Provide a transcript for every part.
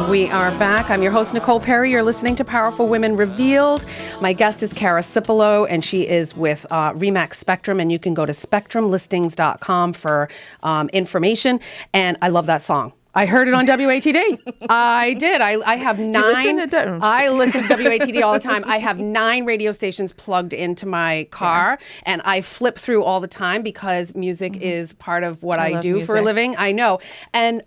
We are back. I'm your host, Nicole Perry. You're listening to Powerful Women Revealed. My guest is Cara Cipullo, and she is with Remax Spectrum, and you can go to spectrumlistings.com for information. And I love that song. I heard it on WATD. I did. I have 9. I listen to WATD all the time. I have 9 radio stations plugged into my car, and I flip through all the time because music is part of what I do for a living. I know. And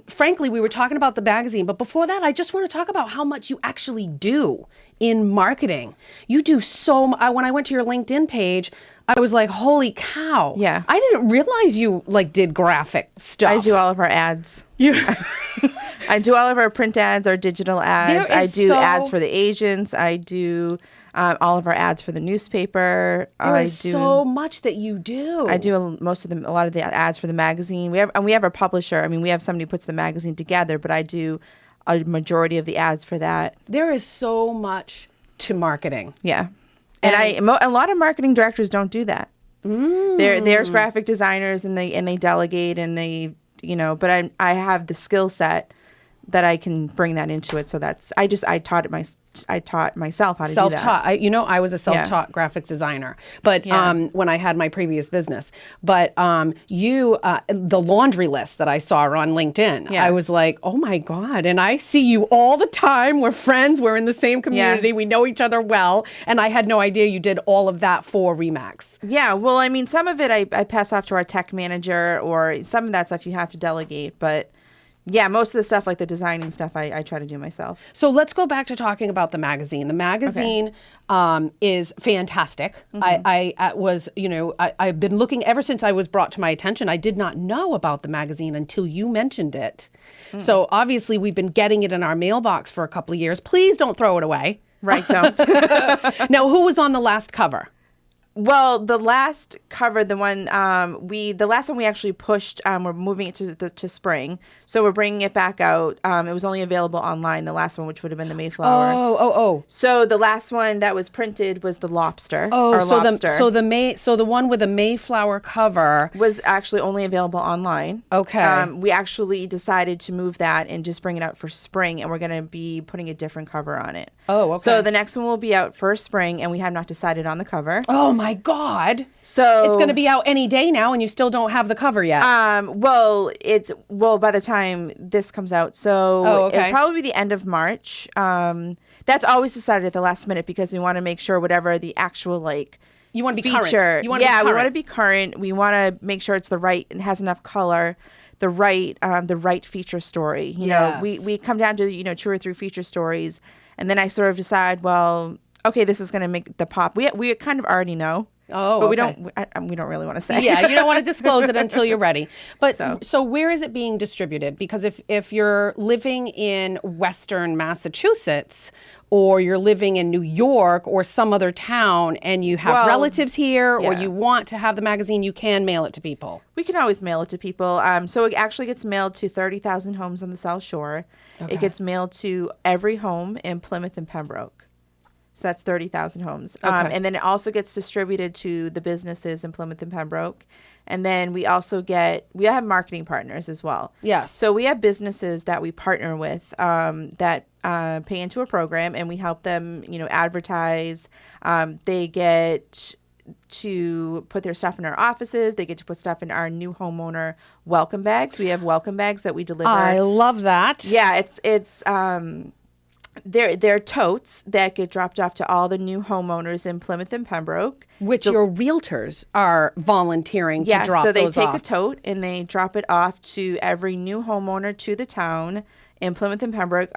frankly, we were talking about the magazine, but before that, I just want to talk about how much you actually do in marketing. You do so much. When I went to your LinkedIn page, I was like, holy cow. Yeah. I didn't realize you did graphic stuff. I do all of our ads. I do all of our print ads, our digital ads. I do ads for the agents. I do all of our ads for the newspaper. There is so much that you do. I do a lot of the ads for the magazine. We have a publisher. I mean, we have somebody who puts the magazine together, but I do a majority of the ads for that. There is so much to marketing. Yeah. And a lot of marketing directors don't do that. There's graphic designers and they delegate and they, but I have the skill set that I can bring that into it. So I taught myself how to do that. Self-taught. I was a self-taught graphics designer, but when I had my previous business. But the laundry list that I saw on LinkedIn, I was like, oh my God. And I see you all the time. We're friends. We're in the same community. Yeah. We know each other well. And I had no idea you did all of that for Remax. Yeah. Well, I mean, some of it I pass off to our tech manager, or some of that stuff you have to delegate. But yeah, most of the stuff like the designing stuff I try to do myself. So let's go back to talking about the magazine. The magazine is fantastic. I've been looking ever since I was brought to my attention. I did not know about the magazine until you mentioned it. So obviously we've been getting it in our mailbox for a couple of years. Please don't throw it away. Right, don't. Now, who was on the last cover? Well, the last cover, the last one we actually pushed, we're moving it to spring. So we're bringing it back out. It was only available online, the last one, which would have been the Mayflower. Oh. So the last one that was printed was the lobster. So the one with the Mayflower cover was actually only available online. Okay. We actually decided to move that and just bring it out for spring, and we're going to be putting a different cover on it. Oh, okay. So the next one will be out for spring, and we have not decided on the cover. Oh my God. So it's going to be out any day now, and you still don't have the cover yet. By the time this comes out, so it'll probably be the end of March. That's always decided at the last minute because we want to make sure whatever the actual you want to be feature. Current. We want to be current. We want to make sure it's the right and has enough color, the right feature story. You know, we come down to 2 or 3 feature stories, and then I sort of decide, well, okay, this is going to make the pop. We kind of already know. Oh, but we don't really want to say. Yeah, you don't want to disclose it until you're ready. But so where is it being distributed? Because if you're living in Western Massachusetts, or you're living in New York or some other town, and you have relatives here, or you want to have the magazine, you can mail it to people. We can always mail it to people. So it actually gets mailed to 30,000 homes on the South Shore. Okay. It gets mailed to every home in Plymouth and Pembroke. So that's 30,000 homes. Okay. And then it also gets distributed to the businesses in Plymouth and Pembroke. And then we have marketing partners as well. Yes. So we have businesses that we partner with that pay into a program, and we help them, advertise. They get to put their stuff in our offices. They get to put stuff in our new homeowner welcome bags. We have welcome bags that we deliver. I love that. Yeah, they're totes that get dropped off to all the new homeowners in Plymouth and Pembroke. Which your realtors are volunteering to drop those off. Yeah, so they take a tote and they drop it off to every new homeowner to the town in Plymouth and Pembroke,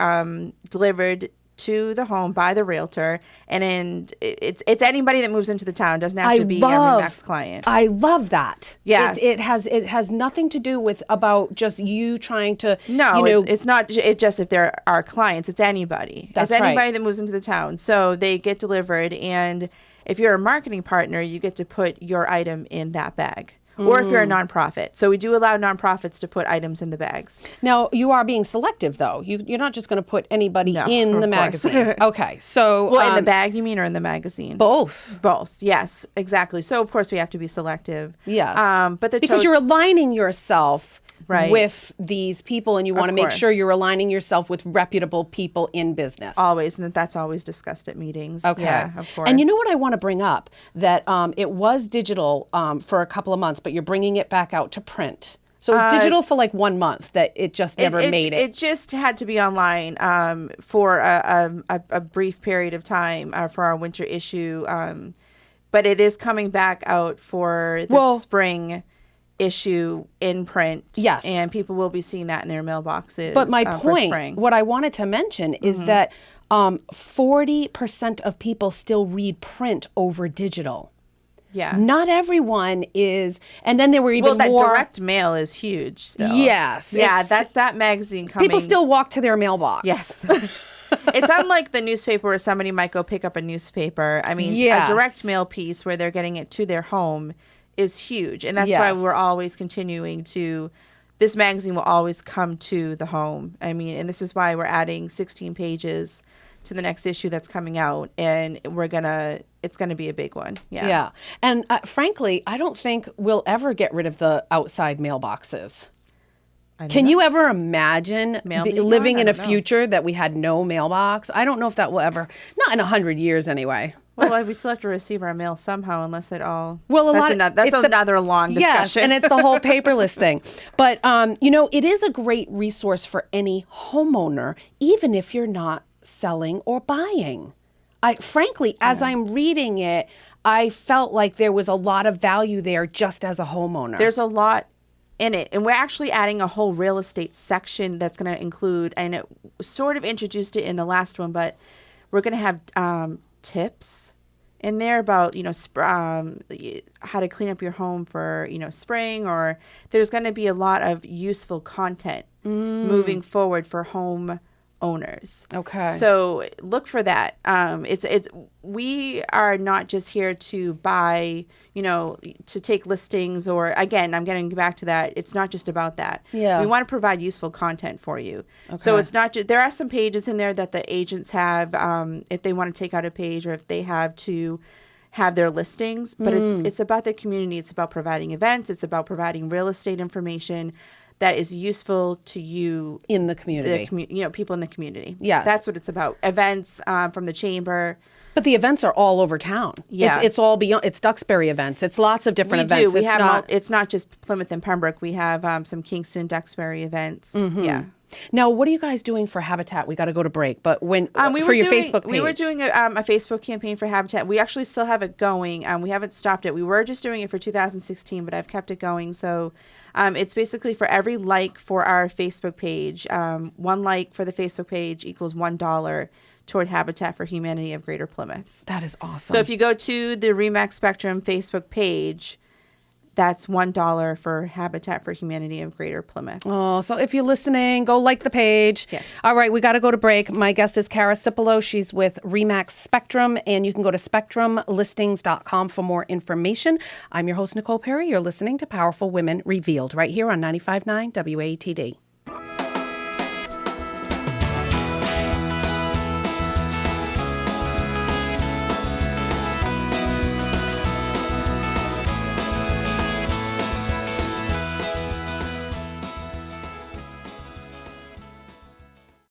delivered to the home by the realtor. And it's anybody that moves into the town. It doesn't have to be a Remax client. I love that. Yes. It has nothing to do with about just you trying to, it's not just if they're our clients. It's anybody. That's it's anybody that moves into the town. So they get delivered, and if you're a marketing partner, you get to put your item in that bag. Or if you're a nonprofit. So we do allow nonprofits to put items in the bags. Now, you are being selective, though. You're not just going to put anybody in the magazine. Okay, so... Well, in the bag, you mean, or in the magazine? Both. Both, yes, exactly. So, of course, we have to be selective. Yes. But because you're aligning yourself Right. with these people, and you want to make sure course. you're aligning yourself with reputable people in business. Always, and that's always discussed at meetings. Okay. Yeah, of course. And you know what I want to bring up? That it was digital for a couple of months, but you're bringing it back out to print. So it was digital for like 1 month, that it just never made it. It just had to be online for a brief period of time for our winter issue. But it is coming back out for the spring issue in print. Yes. And people will be seeing that in their mailboxes. But my for point, spring. what I wanted to mention is that 40% of people still read print over digital. Yeah. Not everyone is, and then there were even that more. direct mail is huge still. Yes. Yeah, it's- that's that magazine coming. People still walk to their mailbox. Yes. It's unlike the newspaper where somebody might go pick up a newspaper. I mean, Yes. a direct mail piece where they're getting it to their home is huge. And that's why Yes. we're always continuing to, this magazine will always come to the home. I mean, and this is why we're adding 16 pages to the next issue that's coming out. And it's going to be a big one. Yeah. Yeah. And frankly, I don't think we'll ever get rid of the outside mailboxes. Can you ever imagine living in a future that we had no mailbox? I don't know if that will ever, not in 100 years anyway. Well, we still have to receive our mail somehow, unless it all. Well, that's another long discussion. Yes, and it's the whole paperless thing. But it is a great resource for any homeowner, even if you're not selling or buying. Frankly, as I'm reading it, I felt like there was a lot of value there just as a homeowner. There's a lot in it, and we're actually adding a whole real estate section that's going to include, and it sort of introduced it in the last one, but we're going to have tips in there about how to clean up your home for spring, or there's going to be a lot of useful content moving forward for home owners. Okay. So look for that. We are not just here to buy, to take listings, or again, I'm getting back to that. It's not just about that. Yeah. We want to provide useful content for you. Okay. So it's not just, there are some pages in there that the agents have, if they want to take out a page, or if they have to have their listings, but it's about the community. It's about providing events. It's about providing real estate information that is useful to you in the community, people in the community. Yes, that's what it's about. Events from the chamber. But the events are all over town. Yeah, it's all beyond. It's Duxbury events. It's lots of different events. We have. It's not just Plymouth and Pembroke. We have some Kingston, Duxbury events. Mm-hmm. Yeah. Now, what are you guys doing for Habitat? We got to go to break, but your Facebook page, we were doing a Facebook campaign for Habitat. We actually still have it going. We haven't stopped it. We were just doing it for 2016, but I've kept it going. So it's basically for every like for our Facebook page. One like for the Facebook page equals $1 toward Habitat for Humanity of Greater Plymouth. That is awesome. So if you go to the RE/MAX Spectrum Facebook page, that's $1 for Habitat for Humanity of Greater Plymouth. Oh, so if you're listening, go like the page. Yes. All right, we got to go to break. My guest is Cara Cipullo. She's with RE/MAX Spectrum, and you can go to spectrumlistings.com for more information. I'm your host, Nicole Perry. You're listening to Powerful Women Revealed right here on 95.9 WATD.